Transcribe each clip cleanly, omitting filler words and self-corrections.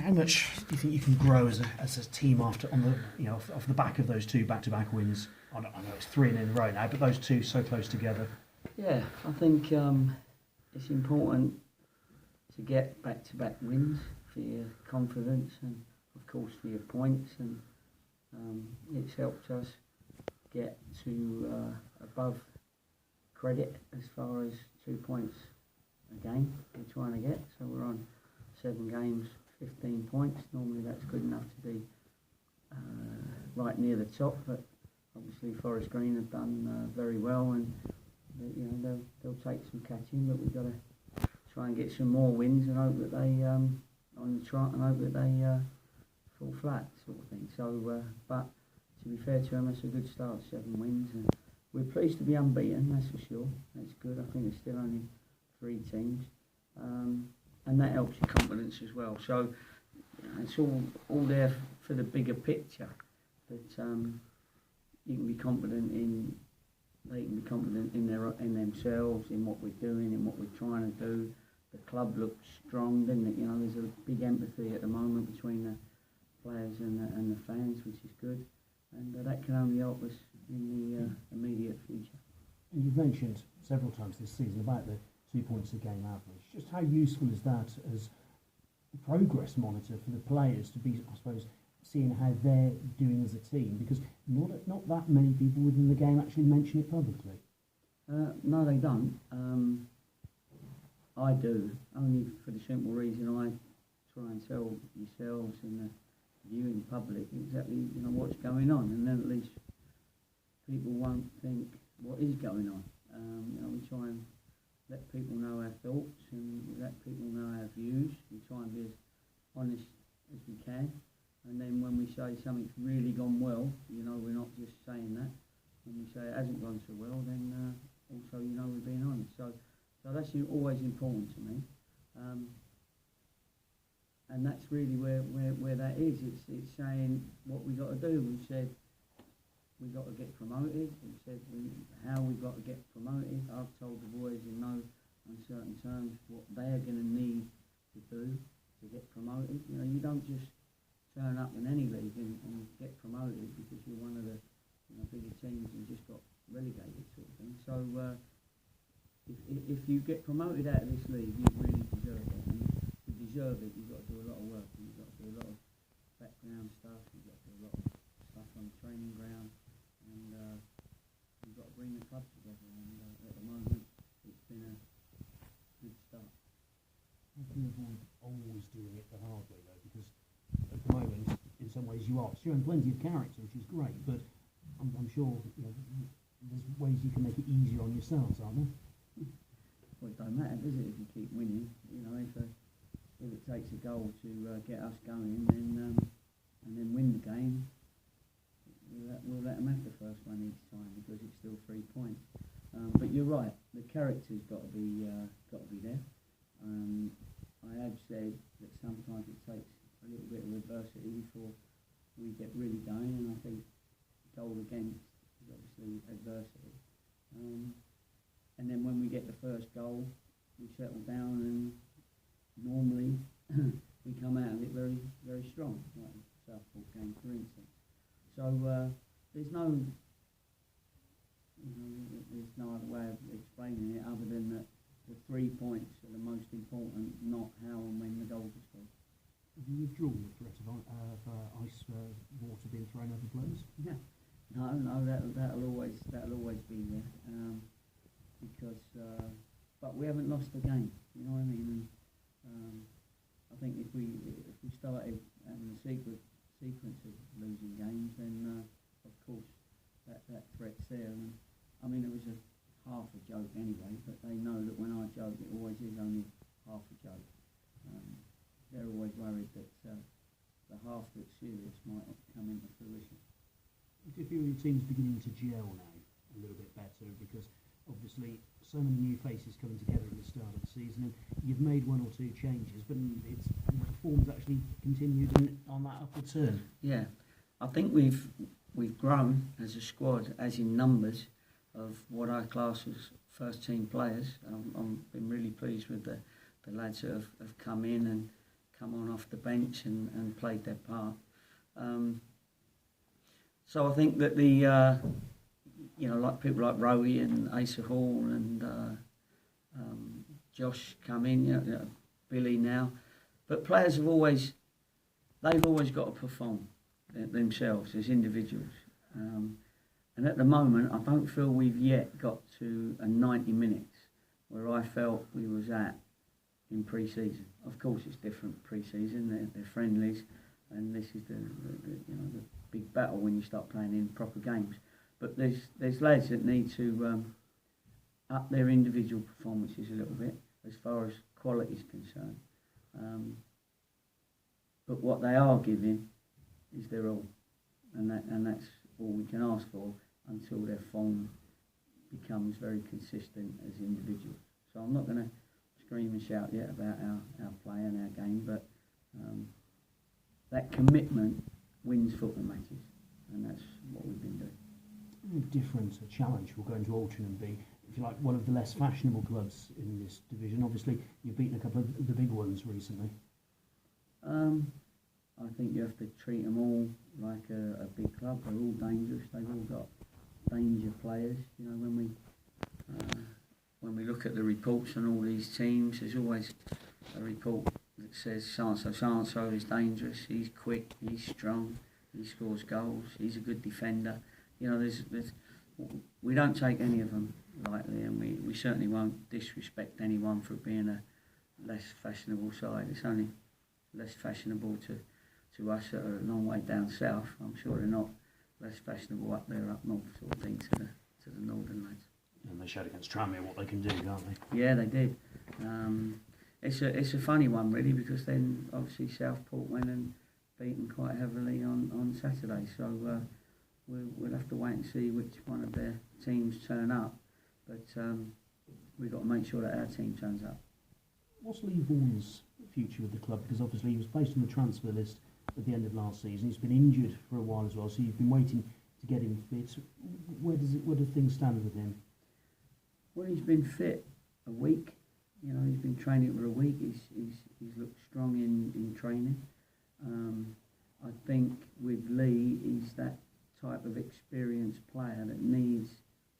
How much do you think you can grow as a team after off the back of those two back-to-back wins? I know it's 3 in a row now, but those two so close together. Yeah, I think it's important to get back-to-back wins for your confidence and, of course, for your points. And it's helped us get to above credit as far as 2 points a game we're trying to get. So we're on 7 games, 15 points. Normally that's good enough to be right near the top, but obviously Forest Green have done very well, and they'll take some catching, but we've got to try and get some more wins and hope that they on the trot and hope that they fall flat, sort of thing. So, but to be fair to them, it's a good start, 7 wins, and we're pleased to be unbeaten. That's for sure. That's good. I think there's still only 3 teams, and that helps your confidence as well. So it's all there for the bigger picture. That you can be confident in. They can be confident in themselves, in what we're doing, in what we're trying to do. The club looks strong, doesn't it? There's a big empathy at the moment between the players and the fans, which is good, and that can only help us in the immediate future. And you've mentioned several times this season about the 2 points a game average. Just how useful is that as a progress monitor for the players to be, I suppose, seeing how they're doing as a team, because not that many people within the game actually mention it publicly. No, they don't. I do, only for the simple reason I try and tell yourselves and you in public exactly what's going on, and then at least people won't think what is going on. We try and let people know our thoughts and let people know our views. We try and be as honest as we can. And then when we say something's really gone well, we're not just saying that. When we say it hasn't gone so well, then also, we're being honest. So that's always important to me. And that's really where that is. It's saying what we got to do. We've said we got to get promoted. We've said how we got to get promoted. I've told the boys in no uncertain terms what they are going to need to do to get promoted. You don't just turn up in any league and get promoted because you're one of the bigger teams and just got relegated, sort of thing. So if you get promoted out of this league, you really deserve it. And to deserve it, you've got to do a lot of work. You've got to do a lot of background stuff. You've got to do a lot of stuff on the training ground, and you've got to bring the club together. And at the moment, it's been a good start. How can you avoid always doing it the hard way, though? Because at the moment, in some ways, you are showing plenty of character, which is great, but I'm sure there's ways you can make it easier on yourselves, aren't there? Well, it don't matter, does it, if you keep winning? If it takes a goal to get us going, then and then win the game, we'll let them have the first one each time because it's still 3 points. But you're right, the character's got to be there. I have said that sometimes it takes a little bit of adversity before we get really going, and I think goal against is obviously adversity. And then when we get the first goal, we settle down, and normally we come out of it very, very strong, like the Southport game, for instance. So there's no other way of explaining it other than that the 3 points are the most important, not how and when the goals are scored. Have you withdrawn the threat of ice water being thrown over players? Yeah. No, that'll always be there, because but we haven't lost the game. You know what I mean? And I think if we started having a sequence of losing games, then of course that threat's there. And I mean, it was a half a joke anyway, but they know that when I joke, it always is only half a joke. They're always worried that the half that's serious might come into fruition. Do you feel your team's beginning to gel now a little bit better? Because obviously so many new faces coming together at the start of the season, and you've made 1 or 2 changes, but it's the form's actually continued on that upward turn. Yeah, I think we've grown as a squad, as in numbers of what I class as first team players. I've been really pleased with the lads that have come in and come on off the bench and played their part. So I think that the like people like Rowie and Asa Hall and Josh come in, Billy now, but players they've always got to perform themselves as individuals. And at the moment, I don't feel we've yet got to a 90 minutes where I felt we was at in pre-season. Of course, it's different pre-season; they're friendlies, and this is the big battle when you start playing in proper games. But there's lads that need to up their individual performances a little bit as far as quality is concerned. But what they are giving is their all, and that's all we can ask for until their form becomes very consistent as individuals. So I'm not going to scream and shout yet about our play and our game, but that commitment wins football matches, and that's what we've been doing. Different challenge will go into Altrincham be, if you like, one of the less fashionable clubs in this division. Obviously, you've beaten a couple of the big ones recently. I think you have to treat them all like a big club. They're all dangerous. They've all got danger players. You know, when we look at the reports on all these teams, there's always a report that says so-and-so is dangerous. He's quick. He's strong. He scores goals. He's a good defender. You know, we don't take any of them lightly, and we certainly won't disrespect anyone for being a less fashionable side. It's only less fashionable to us that are a long way down south. I'm sure they're not less fashionable up there up north, sort of thing, to the northern lads. And they showed against Tranmere what they can do, can't they? Yeah, they did. It's a funny one really, because then obviously Southport went and beat them quite heavily on Saturday. So we'll have to wait and see which one of their teams turn up. But we've got to make sure that our team turns up. What's Lee Vaughan's future with the club? Because obviously he was placed on the transfer list at the end of last season. He's been injured for a while as well, so you've been waiting to get him fit. Where do things stand with him? Well, he's been fit a week. You know, he's been training for a week. He's looked strong in training. I think with Lee, he's that type of experienced player that needs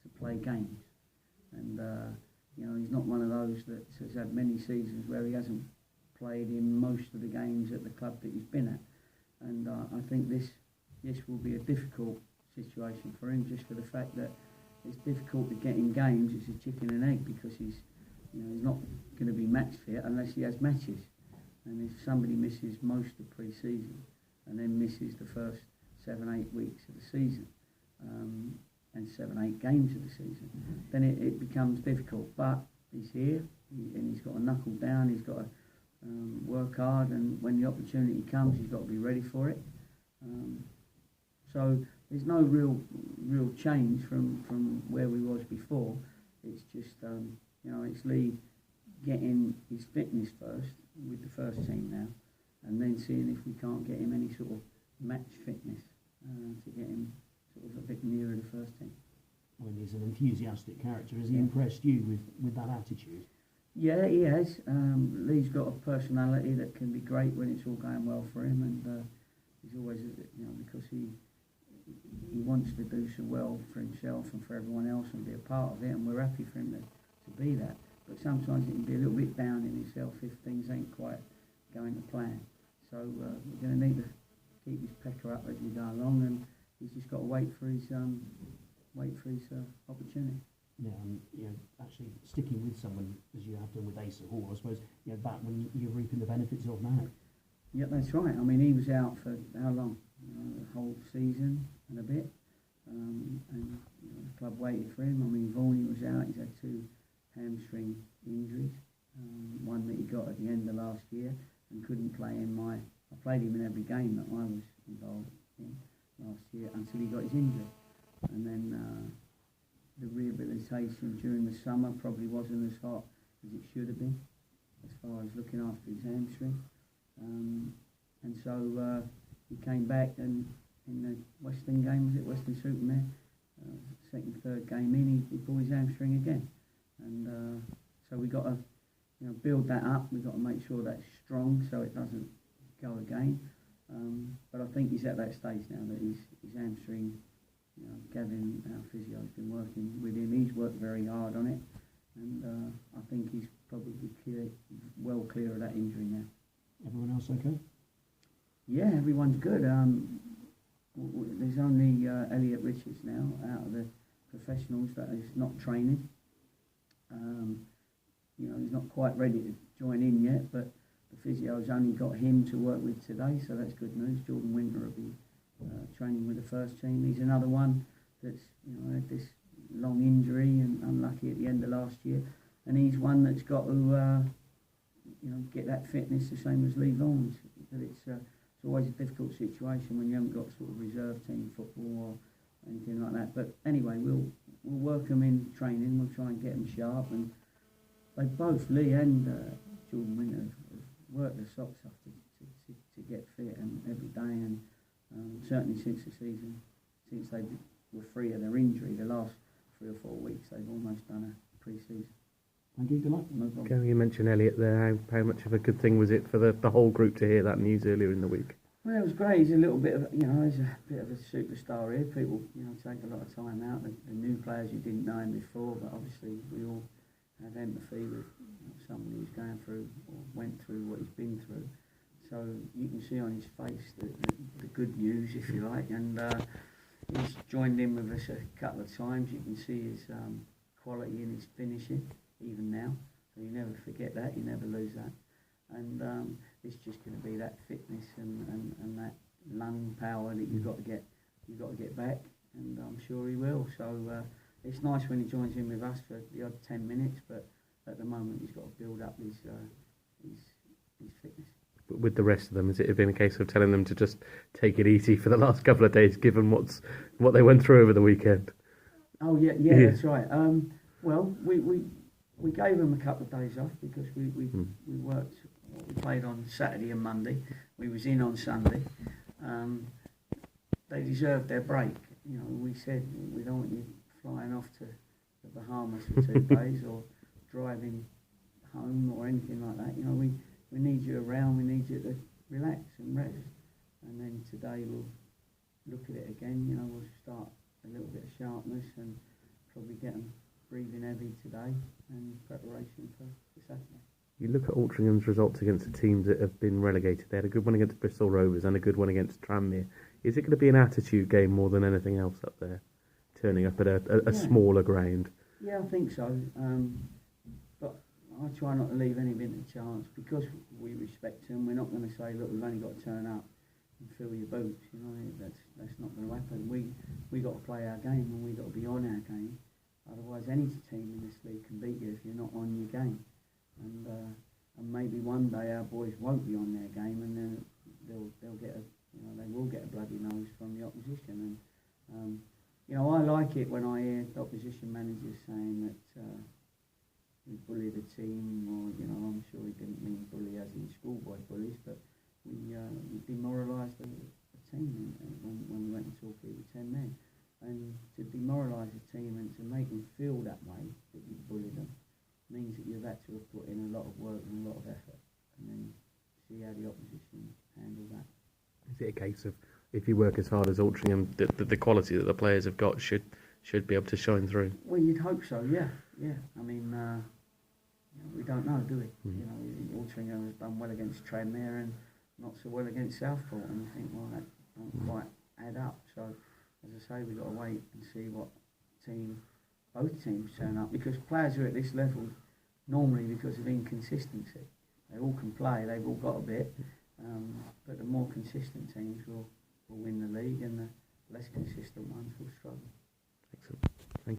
to play games. And, you know, he's not one of those that has had many seasons where he hasn't played in most of the games at the club that he's been at. And I think this will be a difficult situation for him, just for the fact that it's difficult to get in games. It's a chicken and egg, because he's not going to be match fit unless he has matches. And if somebody misses most of pre-season and then misses the first 7-8 weeks of the season, and 7-8 games of the season, then it becomes difficult. But he's here, and he's got to knuckle down. He's got to work hard, and when the opportunity comes, he's got to be ready for it. So there's no real change from where we was before. It's just it's Lee getting his fitness first with the first team now, and then seeing if we can't get him any sort of match fitness to get him sort of a bit nearer the first team. I mean, he's an enthusiastic character. Has he impressed you with that attitude? Yeah, he has. Lee's got a personality that can be great when it's all going well for him, and he's always, because he wants to do so well for himself and for everyone else and be a part of it, and we're happy for him to be that. But sometimes he can be a little bit down in himself if things ain't quite going to plan. So we're going to need to keep his pecker up as we go along, and he's just got to wait for his opportunity. Yeah, and actually sticking with someone as you have done with Asa Hall, I suppose, back when you're reaping the benefits of now. Yeah, that's right. I mean, he was out for how long? The whole season and a bit, and the club waited for him. I mean, Vaughan was out. He's had 2 hamstring injuries, one that he got at the end of last year and couldn't play in I played him in every game that I was involved in last year until he got his injury, and then the rehabilitation during the summer probably wasn't as hot as it should have been as far as looking after his hamstring, and so he came back, and in the Western game, was it Western Supermare, second, third game in, he pulled his hamstring again, and so we got to build that up. We've got to make sure that's strong so it doesn't go again. But I think he's at that stage now that his hamstring, Gavin, our physio, has been working with him. He's worked very hard on it, and I think he's probably well clear of that injury now. Everyone else okay? Yeah, everyone's good. There's only Elliot Richards now out of the professionals that is not training. He's not quite ready to join in yet, but the physio's only got him to work with today, so that's good news. Jordan Winter will be training with the first team. He's another one that's had this long injury and unlucky at the end of last year, and he's one that's got to get that fitness the same as Lee Vaughan's. But it's always a difficult situation when you haven't got sort of reserve team football or anything like that. But anyway, we'll work them in training. We'll try and get them sharp, and they both, Lee and Jordan Winter, have worked their socks off to get fit and every day, and certainly since the season, since they were free of their injury, the last 3 or 4 weeks, they've almost done a pre-season. Thank you, good luck. No problem. Gary, you mentioned Elliot there. How much of a good thing was it for the whole group to hear that news earlier in the week? Well, it was great. He's a little bit of, he's a bit of a superstar here. People, take a lot of time out. The new players, you didn't know him before, but obviously we all have empathy with somebody who's going through or went through what he's been through. So you can see on his face the good news, if you like, and he's joined in with us a couple of times. You can see his quality in his finishing, even now. So you never forget that, you never lose that. And it's just going to be that fitness and that lung power that you've got to get back, and I'm sure he will. So it's nice when he joins in with us for the odd 10 minutes, but at the moment he's got to build up his fitness. But with the rest of them, has it been a case of telling them to just take it easy for the last couple of days, given what they went through over the weekend? Oh yeah, that's right. Well, we gave them a couple of days off because we worked. We played on Saturday and Monday. We was in on Sunday. They deserved their break. We said we don't want you flying off to the Bahamas for 2 days or driving home or anything like that. We need you around. We need you to relax and rest. And then today we'll look at it again. We'll start a little bit of sharpness and probably get them breathing heavy today in preparation for Saturday. You look at Altrincham's results against the teams that have been relegated. They had a good one against Bristol Rovers and a good one against Tranmere. Is it going to be an attitude game more than anything else up there, turning up at a smaller ground? Yeah, I think so. But I try not to leave anything to chance because we respect them. We're not going to say, look, we've only got to turn up and fill your boots. That's not going to happen. We got to play our game and we got to be on our game. Otherwise, any team in this league can beat you if you're not on your game. And maybe one day our boys won't be on their game, and then they'll get they will get a bloody nose from the opposition. And I like it when I hear the opposition managers saying that we bullied the team, or I'm sure he didn't mean bully as in schoolboy bullies, but we demoralised the team when we went and saw people 10 men, and to demoralise a team and to make them feel that way that you bullied them means that you've had to have put in a lot of work and a lot of effort, and then see how the opposition handle that. Is it a case of if you work as hard as Altrincham, the quality that the players have got should be able to shine through? Well, you'd hope so, yeah. I mean, we don't know, do we? Altrincham has done well against Tranmere and not so well against Southport, and you think, well, that don't quite add up. So, as I say, we've got to wait and see what both teams turn up, because players are at this level normally because of inconsistency. They all can play, they've all got a bit, but the more consistent teams will win the league, and the less consistent ones will struggle.